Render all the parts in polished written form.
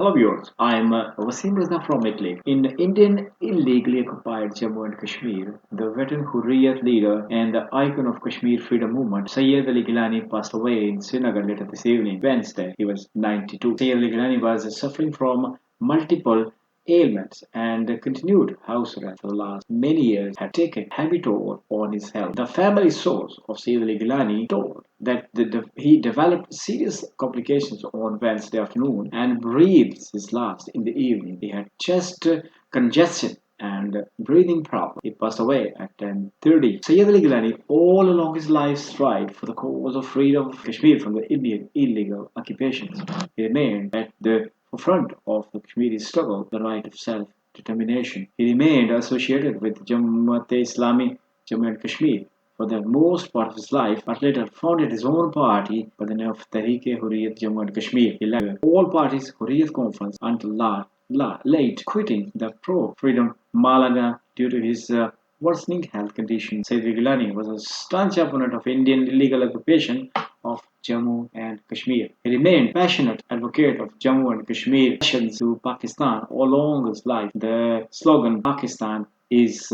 Hello viewers, I am Wasim Raza from Italy. In Indian illegally occupied Jammu and Kashmir, the veteran Hurriyat leader and the icon of Kashmir Freedom Movement, Syed Ali Gilani passed away in Srinagar later this evening, Wednesday. He was 92. Syed Ali Gilani was suffering from multiple ailments and continued house arrest for the last many years had taken heavy toll on his health. The family source of Syed Ali Gilani told that he developed serious complications on Wednesday afternoon and breathed his last in the evening. He had chest congestion and breathing problem. He passed away at 10:30. Syed Ali Gilani, all along his life, strived for the cause of freedom of Kashmir from the Indian illegal occupations. He remained at the forefront of the Kashmiri struggle, the right of self-determination. He remained associated with Jamaat Islami, Jammu and Kashmir, for the most part of his life, but later founded his own party by the name of Tehreek-e-Hurriyat Jammu and Kashmir. He led all parties Hurriyat conference until late, quitting the pro-freedom Malaga due to his worsening health condition. Sayyid Gilani was a staunch opponent of Indian illegal occupation of Jammu and Kashmir. He remained passionate advocate of Jammu and Kashmir accession to Pakistan all along his life. The slogan Pakistan is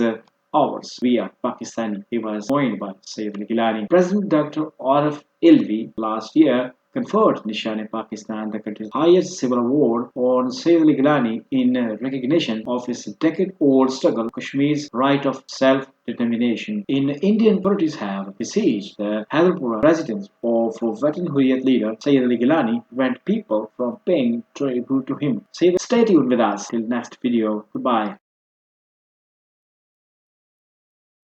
ours. We are Pakistani. He was coined by Syed Gilani. President Dr. Arif Ilvi last year conferred Nishan-e-Pakistan, the country's highest civil award, on Syed Ali Gilani in recognition of his decade-old struggle for Kashmir's right of self-determination. In Indian authorities have besieged the Hyderpura residence of veteran Hurriyat leader Syed Ali Gilani to prevent people from paying tribute to him. Stay tuned with us till next video. Goodbye.